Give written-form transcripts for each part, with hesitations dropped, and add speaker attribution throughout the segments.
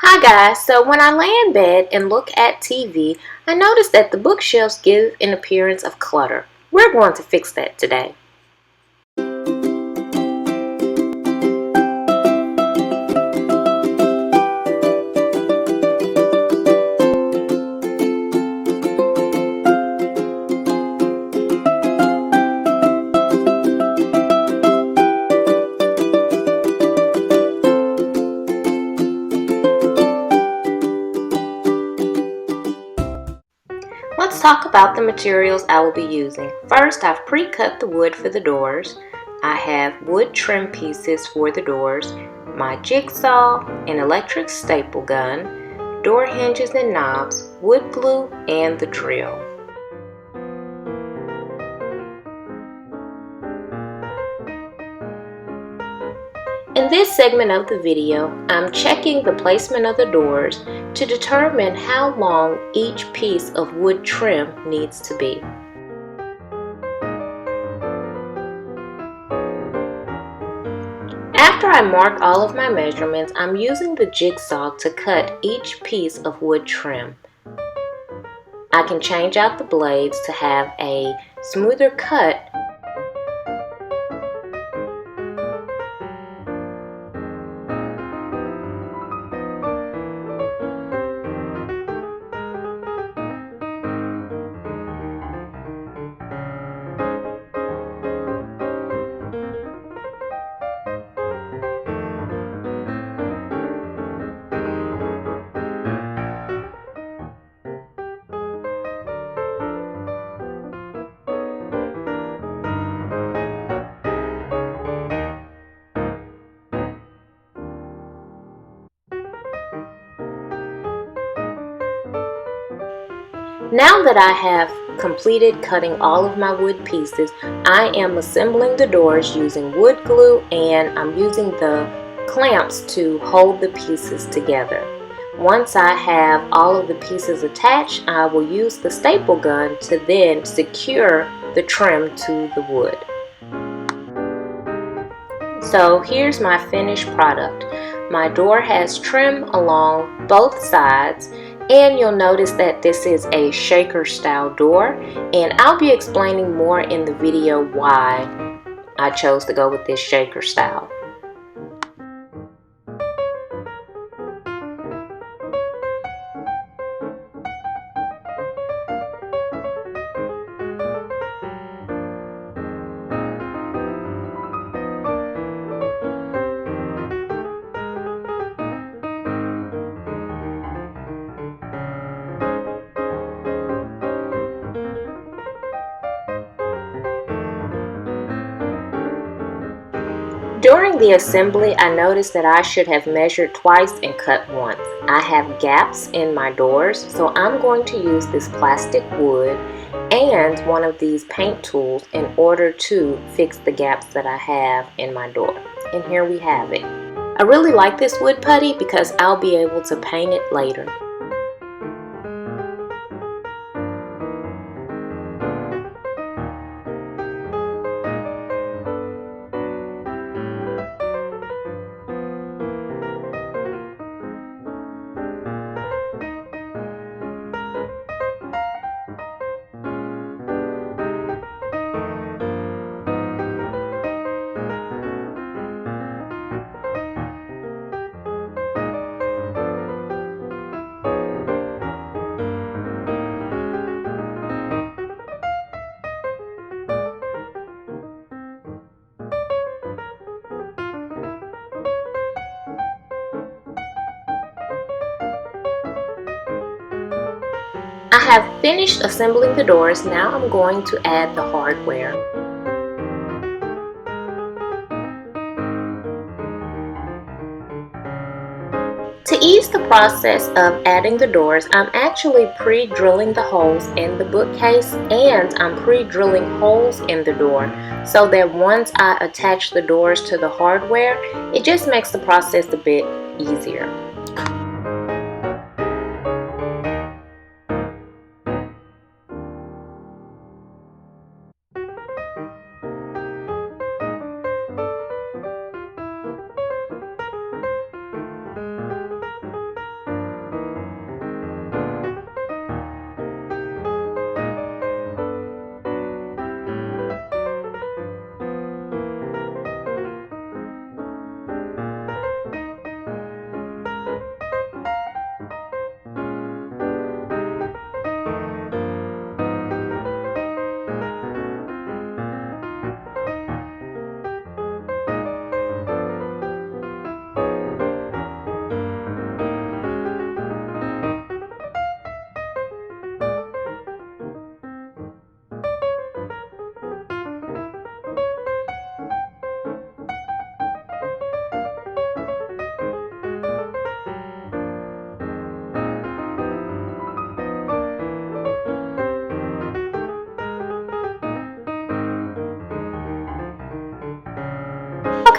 Speaker 1: Hi guys, so when I lay in bed and look at TV, I notice that the bookshelves give an appearance of clutter. We're going to fix that today. Let's talk about the materials I will be using. First, I've pre-cut the wood for the doors. I have wood trim pieces for the doors, my jigsaw, an electric staple gun, door hinges and knobs, wood glue, and the drill. In this segment of the video, I'm checking the placement of the doors to determine how long each piece of wood trim needs to be. After I mark all of my measurements, I'm using the jigsaw to cut each piece of wood trim. I can change out the blades to have a smoother cut. Now that I have completed cutting all of my wood pieces, I am assembling the doors using wood glue, and I'm using the clamps to hold the pieces together. Once I have all of the pieces attached, I will use the staple gun to then secure the trim to the wood. So here's my finished product. My door has trim along both sides, and you'll notice that this is a shaker style door, and I'll be explaining more in the video why I chose to go with this shaker style. During the assembly, I noticed that I should have measured twice and cut once. I have gaps in my doors, so I'm going to use this plastic wood and one of these paint tools in order to fix the gaps that I have in my door. And here we have it. I really like this wood putty because I'll be able to paint it later. I have finished assembling the doors. Now I'm going to add the hardware. To ease the process of adding the doors, I'm actually pre-drilling the holes in the bookcase, and I'm pre-drilling holes in the door so that once I attach the doors to the hardware, it just makes the process a bit easier.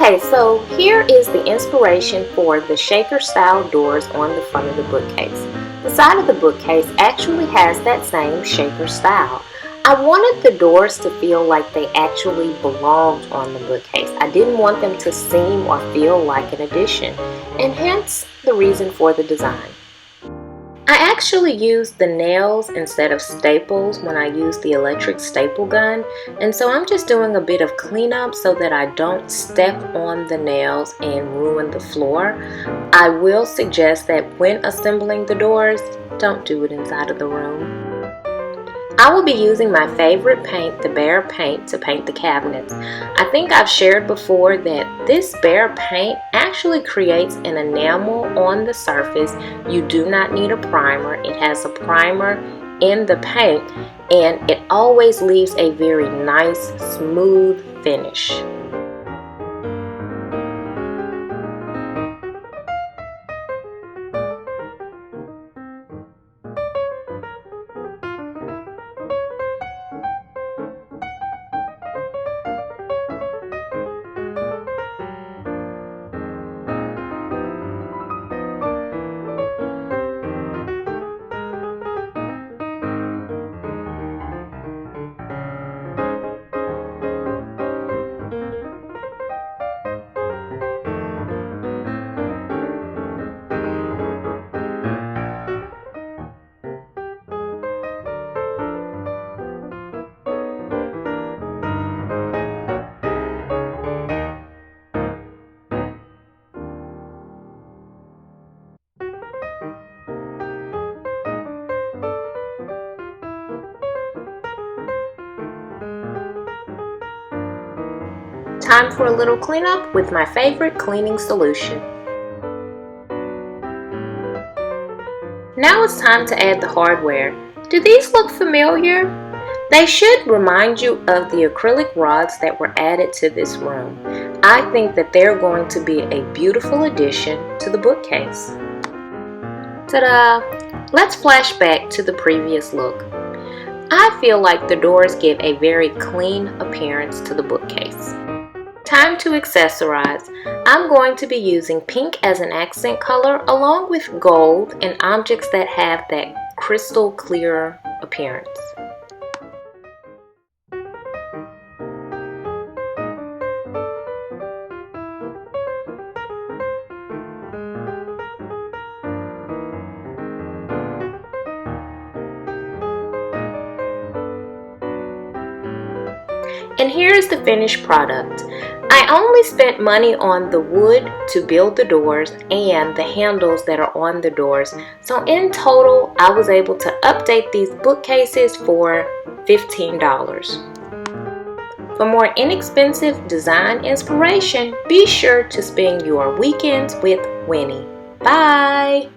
Speaker 1: Okay, so here is the inspiration for the shaker style doors on the front of the bookcase. The side of the bookcase actually has that same shaker style. I wanted the doors to feel like they actually belonged on the bookcase. I didn't want them to seem or feel like an addition, and hence the reason for the design. I actually used the nails instead of staples when I used the electric staple gun, and so I'm just doing a bit of cleanup so that I don't step on the nails and ruin the floor. I will suggest that when assembling the doors, don't do it inside of the room. I will be using my favorite paint, the Behr paint, to paint the cabinets. I think I've shared before that this Behr paint actually creates an enamel on the surface. You do not need a primer. It has a primer in the paint, and it always leaves a very nice, smooth finish. Time for a little cleanup with my favorite cleaning solution. Now it's time to add the hardware. Do these look familiar? They should remind you of the acrylic rods that were added to this room. I think that they're going to be a beautiful addition to the bookcase. Ta-da! Let's flash back to the previous look. I feel like the doors give a very clean appearance to the bookcase. Time to accessorize. I'm going to be using pink as an accent color along with gold and objects that have that crystal clear appearance. And here is the finished product. I only spent money on the wood to build the doors and the handles that are on the doors. So in total, I was able to update these bookcases for $15. For more inexpensive design inspiration, be sure to spend your weekends with Winnie. Bye!